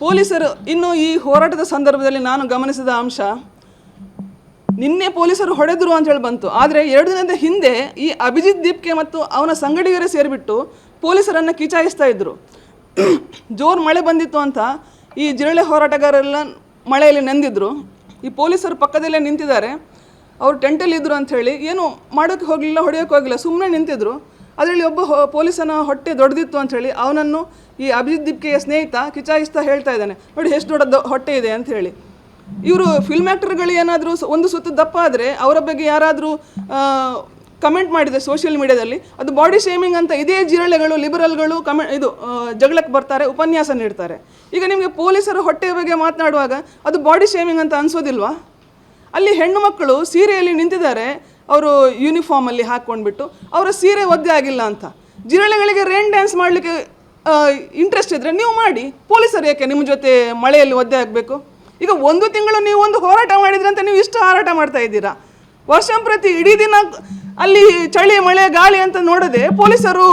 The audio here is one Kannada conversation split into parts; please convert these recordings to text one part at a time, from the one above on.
ಪೊಲೀಸರು ಇನ್ನು ಈ ಹೋರಾಟದ ಸಂದರ್ಭದಲ್ಲಿ ನಾನು ಗಮನಿಸಿದ ಅಂಶ, ನಿನ್ನೆ ಪೊಲೀಸರು ಹೊಡೆದರು ಅಂತ ಹೇಳಿ ಬಂತು. ಆದರೆ 2 ದಿನದ ಹಿಂದೆ ಈ ಅಭಿಜಿತ್ ದೀಪ್ಗೆ ಮತ್ತು ಅವನ ಸಂಗಡಿಗರೇ ಸೇರಿಬಿಟ್ಟು ಪೊಲೀಸರನ್ನು ಕಿಚಾಯಿಸ್ತಾ ಇದ್ದರು. ಜೋರು ಮಳೆ ಬಂದಿತ್ತು ಅಂತ ಈ ಜಿರಳೆ ಹೋರಾಟಗಾರರೆಲ್ಲ ಮಳೆಯಲ್ಲಿ ನೆಂದಿದ್ರು. ಈ ಪೊಲೀಸರು ಪಕ್ಕದಲ್ಲೇ ನಿಂತಿದ್ದಾರೆ. ಅವರು ಟೆಂಟಲ್ಲಿ ಇದ್ದರು ಅಂಥೇಳಿ ಏನು ಮಾಡೋಕ್ಕೆ ಹೋಗಲಿಲ್ಲ, ಹೊಡೆಯೋಕ್ಕೆ ಹೋಗಲಿಲ್ಲ, ಸುಮ್ಮನೆ ನಿಂತಿದ್ರು. ಅದರಲ್ಲಿ ಒಬ್ಬ ಪೊಲೀಸನ ಹೊಟ್ಟೆ ದೊಡ್ಡದಿತ್ತು ಅಂಥೇಳಿ ಅವನನ್ನು ಈ ಅಭಿಜಿತ್ ದೀಪ್ಕೆಯ ಸ್ನೇಹಿತ ಕಿಚಾಯಿಸ್ತಾ ಹೇಳ್ತಾ ಇದ್ದಾನೆ, ನೋಡಿ ಎಷ್ಟು ದೊಡ್ಡ ಹೊಟ್ಟೆ ಇದೆ ಅಂಥೇಳಿ. ಇವರು ಫಿಲ್ಮ್ ಆ್ಯಕ್ಟರ್ಗಳು ಏನಾದರೂ ಒಂದು ಸುತ್ತು ದಪ್ಪ ಆದರೆ ಅವರ ಬಗ್ಗೆ ಯಾರಾದರೂ ಕಮೆಂಟ್ ಮಾಡಿದೆ ಸೋಷಿಯಲ್ ಮೀಡಿಯಾದಲ್ಲಿ, ಅದು ಬಾಡಿ ಶೇಮಿಂಗ್ ಅಂತ ಇದೇ ಜಿರಳೆಗಳು ಲಿಬರಲ್ಗಳು ಜಗಳಕ್ಕೆ ಬರ್ತಾರೆ, ಉಪನ್ಯಾಸ ನೀಡ್ತಾರೆ. ಈಗ ನಿಮಗೆ ಪೊಲೀಸರು ಹೊಟ್ಟೆಯ ಬಗ್ಗೆ ಮಾತನಾಡುವಾಗ ಅದು ಬಾಡಿ ಶೇಮಿಂಗ್ ಅಂತ ಅನಿಸೋದಿಲ್ವಾ? ಅಲ್ಲಿ ಹೆಣ್ಣು ಮಕ್ಕಳು ಸೀರೆಯಲ್ಲಿ ನಿಂತಿದ್ದಾರೆ, ಅವರು ಯೂನಿಫಾರ್ಮಲ್ಲಿ ಹಾಕ್ಕೊಂಡ್ಬಿಟ್ಟು ಅವರ ಸೀರೆ ಒದ್ದೆ ಆಗಿಲ್ಲ ಅಂತ. ಜಿರಳೆಗಳಿಗೆ ರೇನ್ ಡ್ಯಾನ್ಸ್ ಮಾಡಲಿಕ್ಕೆ ಇಂಟ್ರೆಸ್ಟ್ ಇದ್ದರೆ ನೀವು ಮಾಡಿ, ಪೊಲೀಸರು ಯಾಕೆ ನಿಮ್ಮ ಜೊತೆ ಮಳೆಯಲ್ಲಿ ಒದ್ದೆ ಆಗಬೇಕು? ಈಗ 1 ತಿಂಗಳು ನೀವು ಒಂದು ಹೋರಾಟ ಮಾಡಿದ್ರಿ ಅಂತ ನೀವು ಇಷ್ಟು ಹೋರಾಟ ಮಾಡ್ತಾ ಇದ್ದೀರಾ. ವರ್ಷಂಪ್ರತಿ ಇಡೀ ದಿನ ಅಲ್ಲಿ ಚಳಿ ಮಳೆ ಗಾಳಿ ಅಂತ ನೋಡದೆ ಪೊಲೀಸರು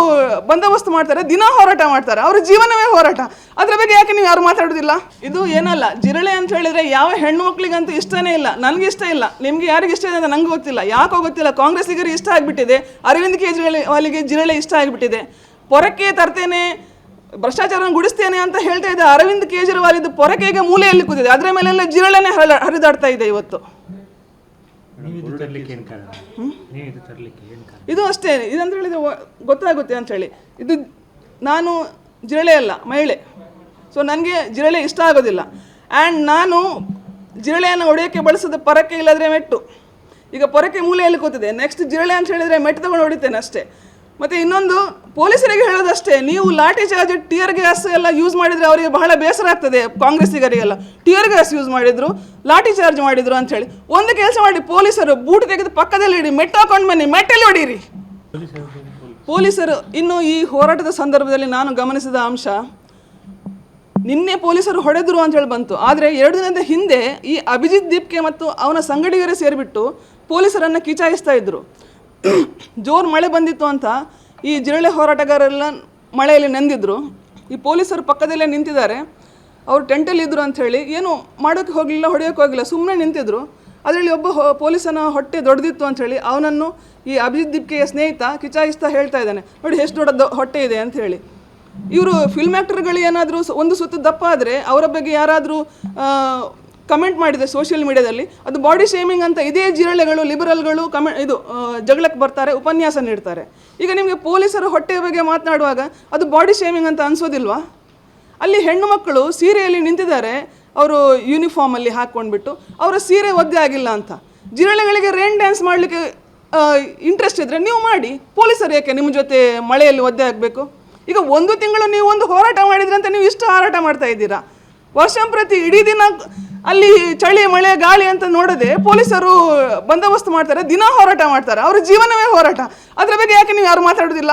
ಬಂದೋಬಸ್ತ್ ಮಾಡ್ತಾರೆ, ದಿನ ಹೋರಾಟ ಮಾಡ್ತಾರೆ, ಅವ್ರ ಜೀವನವೇ ಹೋರಾಟ. ಅದ್ರ ಬಗ್ಗೆ ಯಾಕೆ ನೀವು ಯಾರು ಮಾತಾಡೋದಿಲ್ಲ? ಇದು ಏನಲ್ಲ, ಜಿರಳೆ ಅಂತ ಹೇಳಿದ್ರೆ ಯಾವ ಹೆಣ್ಣು ಮಕ್ಕಳಿಗಂತೂ ಇಷ್ಟನೇ ಇಲ್ಲ. ನನಗೆ ಇಷ್ಟ ಇಲ್ಲ, ನಿಮ್ಗೆ ಯಾರಿಗೆ ಇಷ್ಟ ಇದೆ ಅಂತ ನಂಗೆ ಗೊತ್ತಿಲ್ಲ, ಯಾಕೋ ಗೊತ್ತಿಲ್ಲ. ಕಾಂಗ್ರೆಸ್ಸಿಗರಿಗೆ ಇಷ್ಟ ಆಗಿಬಿಟ್ಟಿದೆ, ಅರವಿಂದ್ ಕೇಜ್ರಿವಾಲ್ಗೆ ಜಿರಳೆ ಇಷ್ಟ ಆಗಿಬಿಟ್ಟಿದೆ. ಪೊರಕೆ ತರ್ತೇನೆ, ಭ್ರಷ್ಟಾಚಾರ ಗುಡಿಸ್ತೇನೆ ಅಂತ ಹೇಳ್ತಾ ಇದ್ದ ಅರವಿಂದ್ ಕೇಜ್ರಿವಾಲ್ ಇದು ಪೊರಕೆಗೆ ಮೂಲೆಯಲ್ಲಿ ಕೂತಿದೆ, ಅದರ ಮೇಲೆಲ್ಲ ಜಿರಳೆನೇ ಹರಿದಾಡ್ತಾ ಇದೆ ಇವತ್ತು. ಇದು ಅಷ್ಟೇ, ಇದಂತ ಹೇಳಿದ್ರೆ ಗೊತ್ತಾಗುತ್ತೆ ಅಂಥೇಳಿ. ಇದು ನಾನು ಜಿರಳೆ ಅಲ್ಲ, ಮಹಿಳೆ. ಸೊ ನನಗೆ ಜಿರಳೆ ಇಷ್ಟ ಆಗೋದಿಲ್ಲ. ಆ್ಯಂಡ್ ನಾನು ಜಿರಳೆಯನ್ನು ಹೊಡೆಯೋಕ್ಕೆ ಬಳಸೋದು ಪೊರಕೆ ಇಲ್ಲದ್ರೆ ಮೆಟ್ಟು. ಈಗ ಪೊರಕೆ ಮೂಲೆಯಲ್ಲಿ ಕೂತಿದೆ, ನೆಕ್ಸ್ಟ್ ಜಿರಳೆ ಅಂತ ಹೇಳಿದರೆ ಮೆಟ್ಟು ತಗೊಂಡು ಹೊಡಿತೇನೆ ಅಷ್ಟೇ. ಮತ್ತು ಇನ್ನೊಂದು ಪೊಲೀಸರಿಗೆ ಹೇಳೋದಷ್ಟೇ, ನೀವು ಲಾಠಿ ಚಾರ್ಜ್ ಟಿಯರ್ ಗ್ಯಾಸ್ ಎಲ್ಲ ಯೂಸ್ ಮಾಡಿದರೆ ಅವರಿಗೆ ಬಹಳ ಬೇಸರ ಆಗ್ತದೆ. ಕಾಂಗ್ರೆಸ್ಸಿಗರಿಗೆಲ್ಲ ಟಿಯರ್ ಗ್ಯಾಸ್ ಯೂಸ್ ಮಾಡಿದರು, ಲಾಠಿ ಚಾರ್ಜ್ ಮಾಡಿದರು ಅಂಥೇಳಿ. ಒಂದು ಕೆಲಸ ಮಾಡಿ, ಪೊಲೀಸರು ಬೂಟ್ ತೆಗೆದು ಪಕ್ಕದಲ್ಲಿ ಇಡಿ, ಮೆಟ್ಟು ಹಾಕೊಂಡು ಬನ್ನಿ, ಮೆಟ್ಟಲ್ಲಿ ಹೊಡೀರಿ. ಪೊಲೀಸರು ಇನ್ನು ಈ ಹೋರಾಟದ ಸಂದರ್ಭದಲ್ಲಿ ನಾನು ಗಮನಿಸಿದ ಅಂಶ, ನಿನ್ನೆ ಪೊಲೀಸರು ಹೊಡೆದರು ಅಂತ ಹೇಳಿ ಬಂತು. ಆದರೆ 2 ದಿನದ ಹಿಂದೆ ಈ ಅಭಿಜಿತ್ ದೀಪ್ಗೆ ಮತ್ತು ಅವನ ಸಂಗಡಿಗರೇ ಸೇರಿಬಿಟ್ಟು ಪೊಲೀಸರನ್ನು ಕಿಚಾಯಿಸ್ತಾ ಇದ್ದರು. ಜೋರು ಮಳೆ ಬಂದಿತ್ತು ಅಂತ ಈ ಜಿರಳೆ ಹೋರಾಟಗಾರರೆಲ್ಲ ಮಳೆಯಲ್ಲಿ ನೆಂದಿದ್ರು. ಈ ಪೊಲೀಸರು ಪಕ್ಕದಲ್ಲೇ ನಿಂತಿದ್ದಾರೆ, ಅವರು ಟೆಂಟಲ್ಲಿ ಇದ್ದರು ಅಂಥೇಳಿ ಏನು ಮಾಡೋಕ್ಕೆ ಹೋಗಲಿಲ್ಲ, ಹೊಡೆಯೋಕ್ಕೆ ಹೋಗಲಿಲ್ಲ, ಸುಮ್ಮನೆ ನಿಂತಿದ್ರು. ಅದರಲ್ಲಿ ಒಬ್ಬ ಪೊಲೀಸನ ಹೊಟ್ಟೆ ದೊಡ್ಡದಿತ್ತು ಅಂಥೇಳಿ ಅವನನ್ನು ಈ ಅಭಿಜಿತ್ ದೀಪ್ಕೆಯ ಸ್ನೇಹಿತ ಕಿಚಾಯಿಸ್ತಾ ಹೇಳ್ತಾ ಇದ್ದಾನೆ, ನೋಡಿ ಎಷ್ಟು ದೊಡ್ಡ ಹೊಟ್ಟೆ ಇದೆ ಅಂಥೇಳಿ. ಇವರು ಫಿಲ್ಮ್ ಆ್ಯಕ್ಟರ್ಗಳು ಏನಾದರೂ ಒಂದು ಸುತ್ತು ದಪ್ಪ ಆದರೆ ಅವರ ಬಗ್ಗೆ ಯಾರಾದರೂ ಕಮೆಂಟ್ ಮಾಡಿದೆ ಸೋಷಿಯಲ್ ಮೀಡಿಯಾದಲ್ಲಿ, ಅದು ಬಾಡಿ ಶೇಮಿಂಗ್ ಅಂತ ಇದೇ ಜಿರಳೆಗಳು ಲಿಬರಲ್ಗಳು ಜಗಳಕ್ಕೆ ಬರ್ತಾರೆ, ಉಪನ್ಯಾಸ ನೀಡ್ತಾರೆ. ಈಗ ನಿಮಗೆ ಪೊಲೀಸರು ಹೊಟ್ಟೆಯ ಬಗ್ಗೆ ಮಾತನಾಡುವಾಗ ಅದು ಬಾಡಿ ಶೇಮಿಂಗ್ ಅಂತ ಅನಿಸೋದಿಲ್ವಾ? ಅಲ್ಲಿ ಹೆಣ್ಣು ಮಕ್ಕಳು ಸೀರೆಯಲ್ಲಿ ನಿಂತಿದ್ದಾರೆ, ಅವರು ಯೂನಿಫಾರ್ಮಲ್ಲಿ ಹಾಕ್ಕೊಂಡ್ಬಿಟ್ಟು ಅವರ ಸೀರೆ ಒದ್ದೆ ಆಗಿಲ್ಲ ಅಂತ. ಜಿರಳೆಗಳಿಗೆ ರೇನ್ ಡ್ಯಾನ್ಸ್ ಮಾಡಲಿಕ್ಕೆ ಇಂಟ್ರೆಸ್ಟ್ ಇದ್ದರೆ ನೀವು ಮಾಡಿ, ಪೊಲೀಸರು ಯಾಕೆ ನಿಮ್ಮ ಜೊತೆ ಮಳೆಯಲ್ಲಿ ಒದ್ದೆ ಆಗಬೇಕು? ಈಗ 1 ತಿಂಗಳು ನೀವು ಒಂದು ಹೋರಾಟ ಮಾಡಿದ್ರಿ ಅಂತ ನೀವು ಇಷ್ಟು ಹೋರಾಟ ಮಾಡ್ತಾ ಇದ್ದೀರಾ. ವರ್ಷಂಪ್ರತಿ ಇಡೀ ದಿನ ಅಲ್ಲಿ ಚಳಿ ಮಳೆ ಗಾಳಿ ಅಂತ ನೋಡದೆ ಪೊಲೀಸರು ಬಂದೋಬಸ್ತ್ ಮಾಡ್ತಾರೆ, ದಿನ ಹೋರಾಟ ಮಾಡ್ತಾರೆ, ಅವ್ರ ಜೀವನವೇ ಹೋರಾಟ. ಅದ್ರ ಬಗ್ಗೆ ಯಾಕೆ ನೀವು ಯಾರು ಮಾತಾಡೋದಿಲ್ಲ?